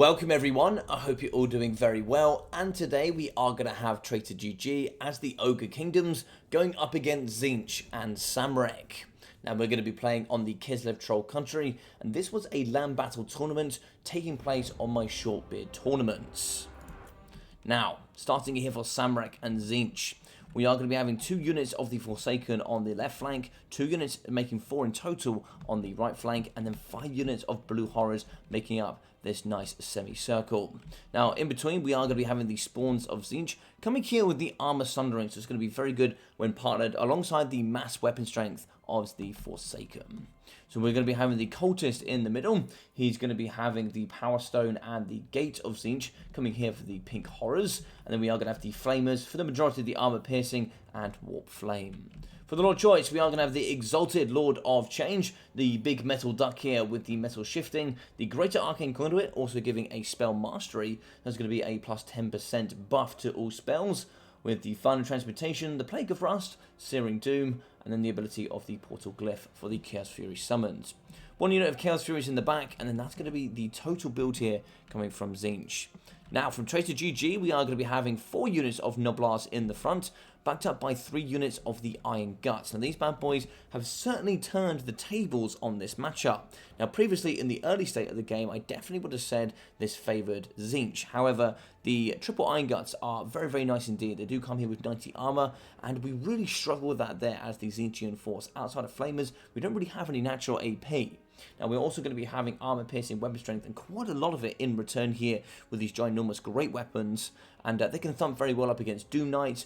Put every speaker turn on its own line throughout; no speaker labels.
Welcome everyone, I hope you're all doing very well, and today we are going to have Traitor GG as the Ogre Kingdoms going up against Tzeentch and Samrek. Now we're going to be playing on the Kislev Troll country, and this was a Landbattle tournament taking place on my Shortbeard tournaments. Now, starting here for Samrek and Tzeentch. We are going to be having 2 units of the Forsaken on the left flank, 2 units making 4 in total on the right flank, and then 5 units of Blue Horrors making up this nice semicircle. Now, in between, we are going to be having the spawns of Tzeentch coming here with the Armor Sundering, so it's going to be very good when partnered alongside the mass weapon strength of the Forsaken. So we're going to be having the Cultist in the middle. He's going to be having the Power Stone and the Gate of Tzeentch coming here for the Pink Horrors. And then we are going to have the Flamers for the majority of the Armor Piercing and Warp Flame. For the Lord Choice, we are going to have the Exalted Lord of Change, the big metal duck here with the metal shifting, the Greater Arcane Conduit also giving a spell mastery. That's going to be a plus 10% buff to all spells, with the Final Transmutation, the Plague of Rust, Searing Doom, and then the ability of the Portal Glyph for the Chaos Fury summons. 1 unit of Chaos Furies in the back, and then that's going to be the total build here coming from Tzeentch. Now, from Traitor GG, we are going to be having 4 units of Noblars in the front, backed up by 3 units of the Iron Guts. Now, these bad boys have certainly turned the tables on this matchup. Now, previously, in the early state of the game, I definitely would have said this favoured Tzeentch. However, the triple Iron Guts are very, very nice indeed. They do come here with 90 armour, and we really struggle with that there as the Tzeentchian force. Outside of Flamers, we don't really have any natural AP. Now, we're also going to be having armor piercing, weapon strength, and quite a lot of it in return here with these ginormous great weapons. And they can thump very well up against Doom Knight,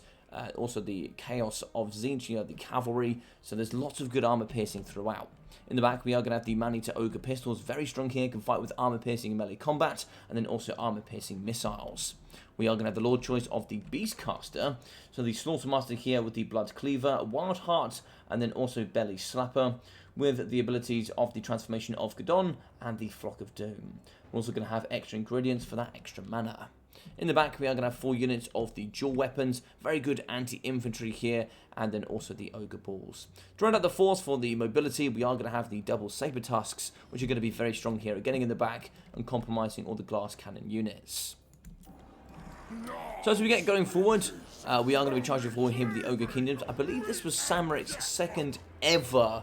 also the Chaos of Tzeentch, the cavalry. So there's lots of good armor piercing throughout. In the back, we are going to have the Maneater Ogre pistols, very strong here, can fight with armor piercing and melee combat, and then also armor piercing missiles. We are going to have the Lord Choice of the Beastcaster, so the Slaughtermaster here with the Blood Cleaver, Wild Heart, and then also Belly Slapper, with the abilities of the Transformation of Gadon and the Flock of Doom. We're also going to have extra ingredients for that extra mana. In the back, we are going to have 4 units of the dual weapons, very good anti-infantry here, and then also the Ogre Balls. To round out the force for the mobility, we are going to have the double Saber Tusks, which are going to be very strong here, getting in the back and compromising all the glass cannon units. So as we get going forward, we are going to be charging forward here with the Ogre Kingdoms. I believe this was Samrek's 2nd ever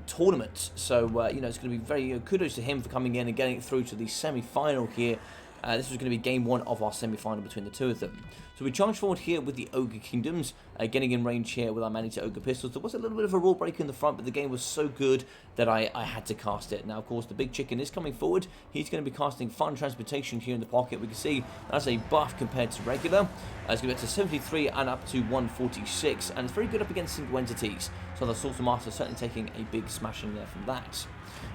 tournament, so it's going to be very kudos to him for coming in and getting it through to the semi-final here. This was going to be game 1 of our semi-final between the 2 of them. So we charge forward here with the Ogre Kingdoms, getting in range here with our Maneater Ogre pistols. There was a little bit of a rule break in the front, but the game was so good that I had to cast it. Now, of course, the big chicken is coming forward. He's going to be casting Final Transmutation here in the pocket. We can see that's a buff compared to regular. It's going to get to 73 and up to 146, and it's very good up against single entities. So the Sorcerer Master certainly taking a big smash in there from that.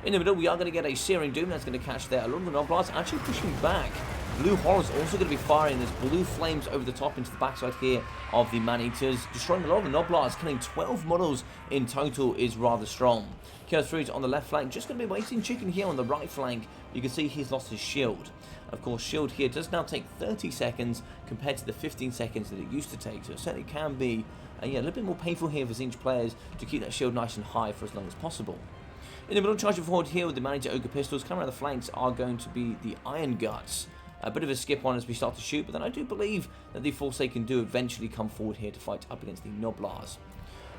In the middle, we are going to get a Searing Doom that's going to catch there. A lot of the Noblars actually pushing back. Blue Horrors also going to be firing. There's blue flames over the top into the backside here of the Man-Eaters, destroying a lot of the Noblars. Killing 12 models in total is rather strong. Chaos Furies on the left flank, just going to be waiting chicken here on the right flank. You can see he's lost his shield. Of course, shield here does now take 30 seconds compared to the 15 seconds that it used to take. So it certainly can be a little bit more painful here for Tzeentch players to keep that shield nice and high for as long as possible. In the middle, charging forward here with the Maneater Ogre pistols, coming around the flanks are going to be the Iron Guts. A bit of a skip on as we start to shoot, but then I do believe that the Forsaken do eventually come forward here to fight up against the Noblars.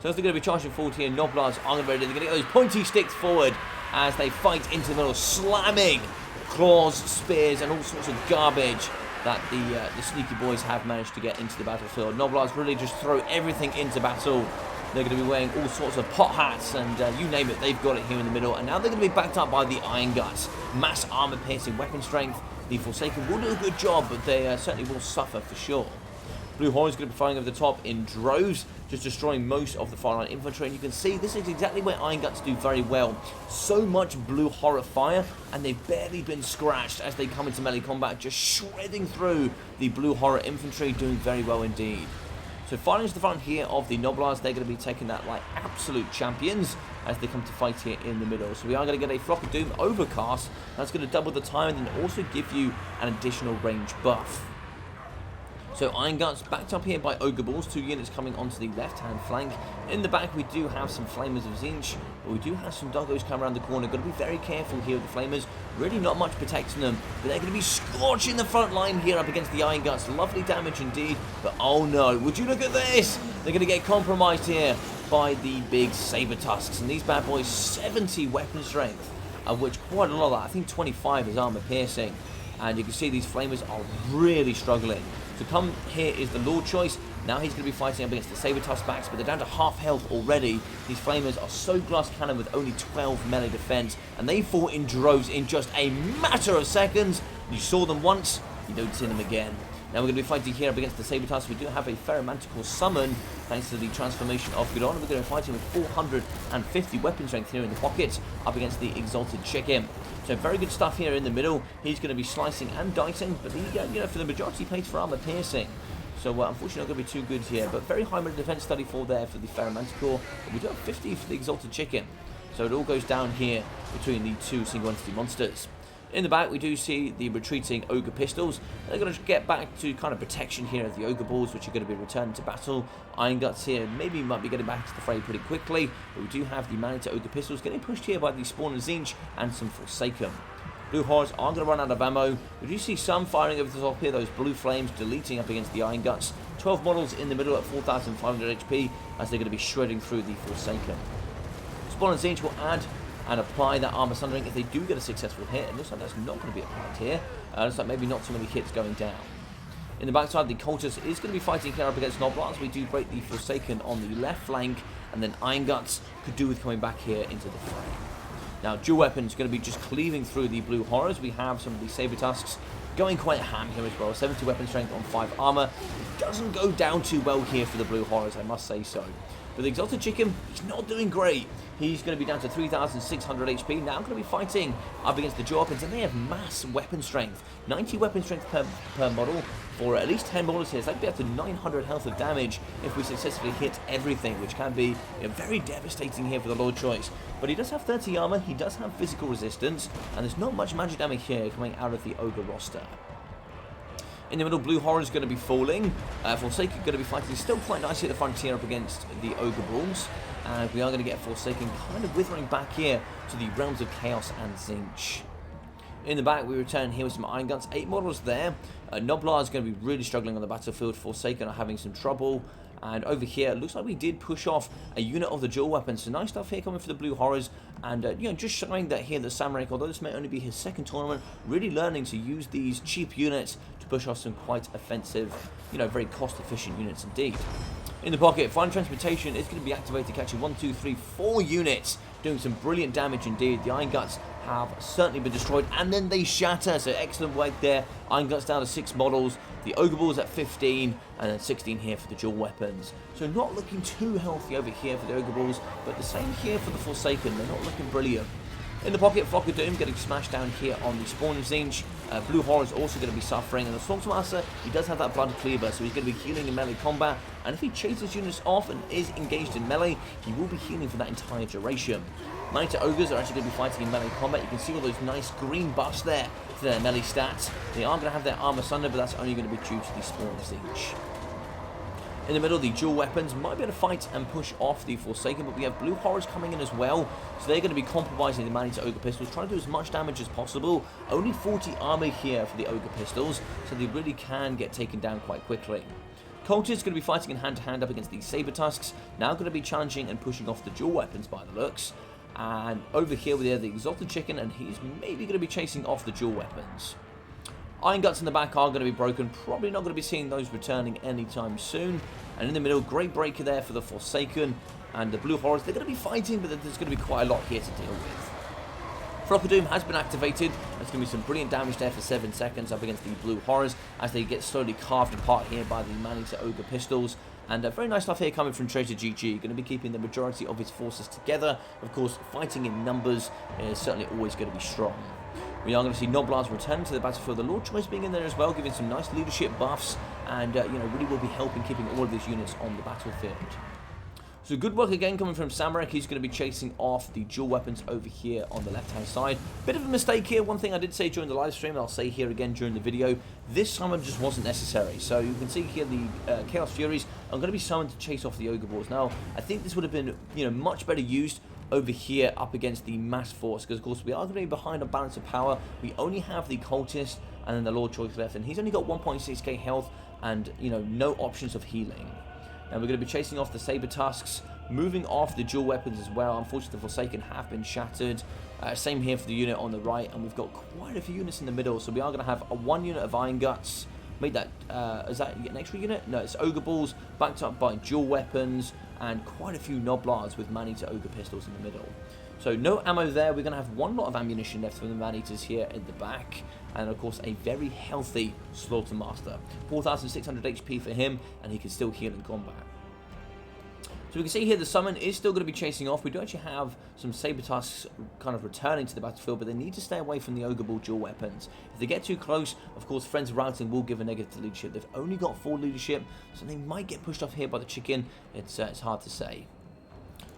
So as they're going to be charging forward here, Noblars are ready. They're going to get those pointy sticks forward as they fight into the middle, slamming claws, spears, and all sorts of garbage that the sneaky boys have managed to get into the battlefield. Noblars really just throw everything into battle. They're going to be wearing all sorts of pot hats and you name it, they've got it here in the middle. And now they're going to be backed up by the Iron Guts. Mass armor piercing weapon strength. The Forsaken will do a good job, but they certainly will suffer for sure. Blue Horror is going to be firing over the top in droves, just destroying most of the frontline infantry. And you can see this is exactly where Iron Guts do very well. So much Blue Horror fire, and they've barely been scratched as they come into melee combat, just shredding through the Blue Horror infantry, doing very well indeed. So fighting to the front here of the Noblars, they're going to be taking that like absolute champions as they come to fight here in the middle. So we are going to get a Flock of Doom overcast. That's going to double the time and then also give you an additional range buff. So Iron Guts backed up here by Ogre Balls, 2 units coming onto the left-hand flank. In the back we do have some Flamers of Tzeentch, but we do have some Doggos coming around the corner. Got to be very careful here with the Flamers. Really not much protecting them, but they're going to be scorching the front line here up against the Iron Guts. Lovely damage indeed, but oh no, would you look at this? They're going to get compromised here by the big Saber Tusks, and these bad boys, 70 weapon strength, of which quite a lot of that, I think 25 is armor piercing. And you can see these Flamers are really struggling. To come here is the Lord Choice. Now he's going to be fighting up against the Saber Tusk backs, but they're down to half health already. These Flamers are so glass cannon with only 12 melee defense, and they fought in droves in just a matter of seconds. You saw them once, you don't see them again. Now we're going to be fighting here up against the Saber Tusk. We do have a Ferromantical summon, thanks to the transformation of Gudon. We're going to be fighting with 450 weapon strength here in the pocket, up against the Exalted Chicken. So very good stuff here in the middle. He's going to be slicing and dicing, but he, for the majority, pays for armor piercing. So unfortunately not going to be too good here, but very high melee defense 34 there for the Ferromanticore. But we do have 50 for the Exalted Chicken. So it all goes down here between the two single entity monsters. In the back, we do see the retreating Ogre Pistols. They're going to get back to kind of protection here of the Ogre Balls, which are going to be returned to battle. Iron Guts here maybe might be getting back to the fray pretty quickly, but we do have the Maneater Ogre Pistols getting pushed here by the Spawn of Tzeentch and some Forsaken. Blue Horrors are going to run out of ammo. We do see some firing over the top here, those blue flames deleting up against the Iron Guts. 12 models in the middle at 4,500 HP as they're going to be shredding through the Forsaken. Spawn and Tzeentch will add and apply that armor sundering if they do get a successful hit. It looks like that's not going to be applied here. Looks like maybe not too many hits going down. In the backside, the Cultist is going to be fighting here up against Noblars. We do break the Forsaken on the left flank, and then Iron Guts could do with coming back here into the fray. Now, dual weapons going to be just cleaving through the Blue Horrors. We have some of the Saber Tusks going quite ham here as well. 70 weapon strength on 5 armor. It doesn't go down too well here for the Blue Horrors, I must say so. But the Exalted Chicken, he's not doing great. He's going to be down to 3,600 HP. Now going to be fighting up against the dual weapons, and they have mass weapon strength. 90 weapon strength per model for at least 10 models here. So that'd be up to 900 health of damage if we successfully hit everything, which can be very devastating here for the Lord Choice. But he does have 30 armor, he does have physical resistance, and there's not much magic damage here coming out of the Ogre roster. In the middle, Blue Horror is going to be falling. Forsaken going to be fighting still quite nicely at the frontier up against the Ogre Balls. And we are going to get Forsaken kind of withering back here to the realms of Chaos and Tzeentch. In the back, we return here with some Iron Guns. 8 models there. Noblar is going to be really struggling on the battlefield. Forsaken are having some trouble. And over here, it looks like we did push off a unit of the dual weapons. So nice stuff here coming for the Blue Horrors. And, just showing that here, the Samurai, although this may only be his second tournament, really learning to use these cheap units to push off some quite offensive, very cost-efficient units indeed. In the pocket, Final Transmutation is going to be activated, catching 1, 2, 3, 4 units, doing some brilliant damage indeed. The Iron Guts have certainly been destroyed, and then they shatter, so excellent work there. Iron Guts down to 6 models, the Ogre Balls at 15, and then 16 here for the dual weapons. So not looking too healthy over here for the Ogre Balls, but the same here for the Forsaken. They're not looking brilliant. In the pocket, Flock of Doom getting smashed down here on the Spawn of Tzeentch. Blue Horror is also going to be suffering, and the Slaughtermaster, he does have that Blood Cleaver, so he's going to be healing in melee combat, and if he chases units off and is engaged in melee, he will be healing for that entire duration. Maneater Ogres are actually going to be fighting in melee combat. You can see all those nice green buffs there to their melee stats. They are going to have their armor sundered, but that's only going to be due to the Spawn of Tzeentch. In the middle, the dual weapons might be able to fight and push off the Forsaken, but we have Blue Horrors coming in as well, so they're going to be compromising the Maneater Ogre Pistols, trying to do as much damage as possible. Only 40 armor here for the Ogre Pistols, so they really can get taken down quite quickly. Cultist is going to be fighting in hand-to-hand up against the Saber Tusks, now going to be challenging and pushing off the dual weapons by the looks. And over here we have the Exalted Chicken, and he's maybe going to be chasing off the dual weapons. Iron Guts in the back are going to be broken. Probably not going to be seeing those returning anytime soon. And in the middle, great breaker there for the Forsaken. And the Blue Horrors, they're going to be fighting, but there's going to be quite a lot here to deal with. Flock of Doom has been activated. There's going to be some brilliant damage there for 7 seconds up against the Blue Horrors as they get slowly carved apart here by the Maneater Ogre Pistols. And very nice stuff here coming from TraderGG. Going to be keeping the majority of his forces together. Of course, fighting in numbers is certainly always going to be strong. We are going to see Noblars return to the battlefield. The Lord Choice being in there as well, giving some nice leadership buffs, and really will be helping keeping all of these units on the battlefield. So good work again coming from Samurek. He's going to be chasing off the dual weapons over here on the left-hand side. Bit of a mistake here. One thing I did say during the live stream, and I'll say here again during the video, this summon just wasn't necessary. So you can see here the Chaos Furies are going to be summoned to chase off the Ogre Balls. Now, I think this would have been, much better used over here up against the mass force, because of course we are going to be behind on balance of power. We only have the cultist and then the Lord Choice left, and he's only got 1.6k health and no options of healing. Now we're going to be chasing off the Saber Tusks, moving off the dual weapons as well. Unfortunately, the Forsaken have been shattered. Same here for the unit on the right, and we've got quite a few units in the middle. So we are going to have a 1 unit of Iron Guts. Made that, is that an extra unit? No, it's Ogre Balls, backed up by dual weapons, and quite a few Noblars with Maneater Ogre Pistols in the middle. So no ammo there. We're going to have one lot of ammunition left for the Maneaters here in the back. And of course a very healthy Slaughtermaster. 4,600 HP for him, and he can still heal in combat. So we can see here the summon is still going to be chasing off. We do actually have some Saber Tusks kind of returning to the battlefield, but they need to stay away from the Ogre Ball dual weapons. If they get too close, of course, Friends of Routing will give a negative to leadership. They've only got 4 leadership, so they might get pushed off here by the chicken. It's hard to say.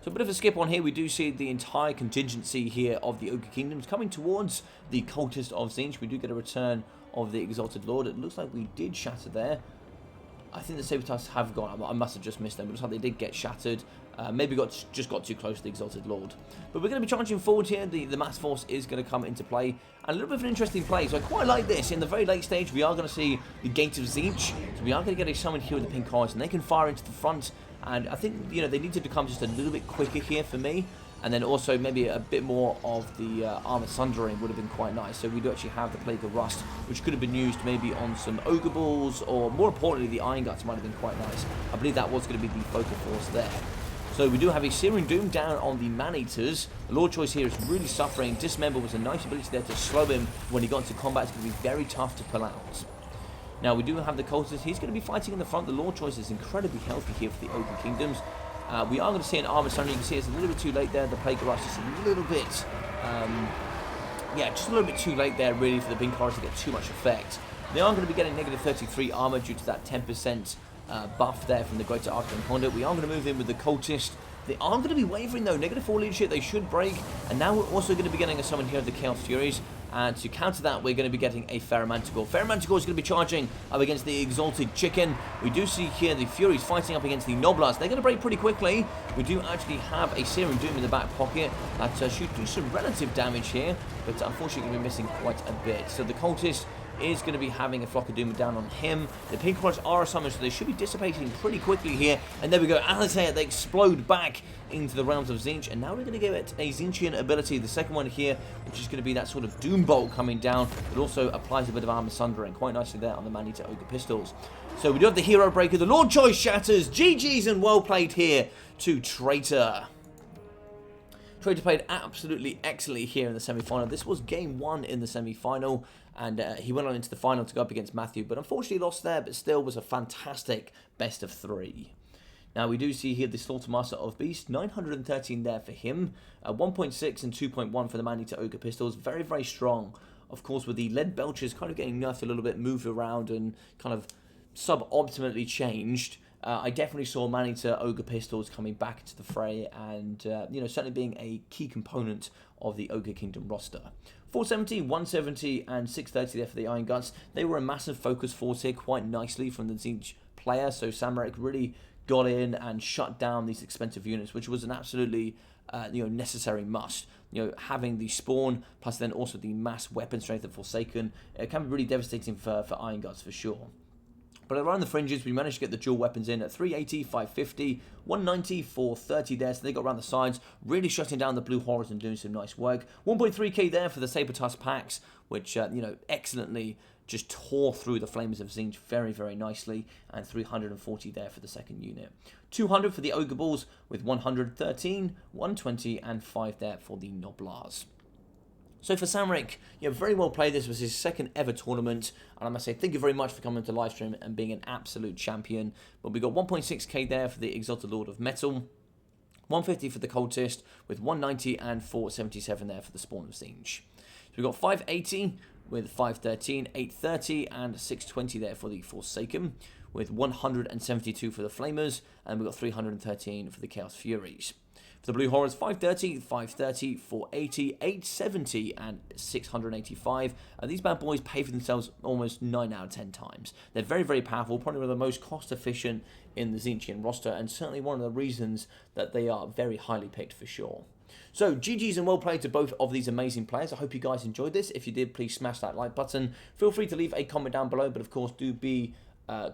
So a bit of a skip on here. We do see the entire contingency here of the Ogre Kingdoms coming towards the Cultist of Tzeentch. We do get a return of the Exalted Lord. It looks like we did shatter there. I think the Saber Tusks have gone. I must have just missed them. It looks like they did get shattered. Maybe just got too close to the Exalted Lord. But we're going to be charging forward here. The mass force is going to come into play. And a little bit of an interesting play. So I quite like this. In the very late stage, we are going to see the Gate of Tzeentch. So we are going to get a summon here with the pink cards, and they can fire into the front. And I think, they need to become just a little bit quicker here for me. And then also maybe a bit more of the armor sundering would have been quite nice. So we do actually have the Plague of Rust, which could have been used maybe on some Ogre Balls, or more importantly, the Iron Guts might have been quite nice. I believe that was going to be the focal force there. So we do have a Searing Doom down on the Maneaters. The Lord Choice here is really suffering. Dismember was a nice ability there to slow him when he got into combat. It's going to be very tough to pull out. Now we do have the Cultist. He's going to be fighting in the front. The Lord Choice is incredibly healthy here for the Ogre Kingdoms. We are going to see an armor sundering. You can see it's a little bit too late there. The Plague of Rust is a little bit, just a little bit too late there really for the pink cards to get too much effect. They are going to be getting negative 33 armor due to that 10% buff there from the Greater Arcane Conduit. We are going to move in with the Cultist. They are going to be wavering though. Negative 4 leadership, they should break. And now we're also going to be getting a summon here of the Chaos Furies. And to counter that, we're going to be getting a Ferromanticore. Ferromanticore is going to be charging up against the Exalted Chicken. We do see here the Furies fighting up against the Noblars. They're going to break pretty quickly. We do actually have a Searing Doom in the back pocket that should do some relative damage here, but unfortunately we're missing quite a bit. So the Cultist is going to be having a Flock of Doom down on him. The pink cards are a summon, so they should be dissipating pretty quickly here. And there we go. As they explode back into the realms of Tzeentch, and now we're going to give it a Tzeentchian ability, the second one here, which is going to be that sort of Doom Bolt coming down, but also applies a bit of armor sundering, quite nicely there on the Maneater Ogre Pistols. So we do have the Hero Breaker, the Lord Choice shatters, GG's and well played here to Traitor. Traitor played absolutely excellently here in the semi-final. This was game 1 in the semi-final, and he went on into the final to go up against Matthew, but unfortunately lost there, but still was a fantastic best of 3. Now we do see here the Slaughtermaster of Beast, 913 there for him, 1.6 and 2.1 for the Maneater Ogre Pistols, very, very strong. Of course, with the Lead Belchers kind of getting nerfed a little bit, moved around and kind of sub-optimally changed, I definitely saw Maneater Ogre Pistols coming back into the fray and, certainly being a key component of the Ogre Kingdom roster. 470, 170, and 630 there for the Iron Guts. They were a massive focus force here quite nicely from the Tzeentch player, so Samurek really got in and shut down these expensive units, which was an absolutely necessary must. Having the spawn plus then also the mass weapon strength of Forsaken, it can be really devastating for Iron Guts for sure. But around the fringes, we managed to get the dual weapons in at 380, 550, 190, 430 there. So they got around the sides, really shutting down the Blue Horrors and doing some nice work. 1.3k there for the Saber Tusk packs, which, excellently just tore through the Flames of Tzeentch very, very nicely. And 340 there for the second unit. 200 for the Ogre Balls with 113, 120, and 5 there for the Noblars. So for Samurek, very well played. This was his second ever tournament, and I must say thank you very much for coming to live stream and being an absolute champion. But we got 1.6k there for the Exalted Lord of Metal, 150 for the Cultist, with 190 and 477 there for the Spawn of Tzeentch. So we got 580 with 513, 830, and 620 there for the Forsaken. with 172 for the Flamers, and we've got 313 for the Chaos Furies. For the Blue Horrors, 530, 530, 480, 870, and 685. These bad boys pay for themselves almost 9 out of 10 times. They're very, very powerful, probably one of the most cost-efficient in the Tzeentchian roster, and certainly one of the reasons that they are very highly picked for sure. So, GG's and well played to both of these amazing players. I hope you guys enjoyed this. If you did, please smash that like button. Feel free to leave a comment down below, but of course, do be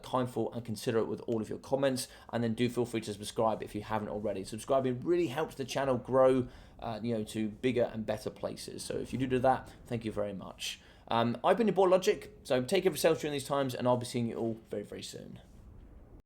kindful and considerate with all of your comments, and then do feel free to subscribe if you haven't already. Subscribing really helps the channel grow, to bigger and better places. So if you do that, thank you very much. I've been your boy Logic, so take care of yourselves during these times, and I'll be seeing you all very, very soon.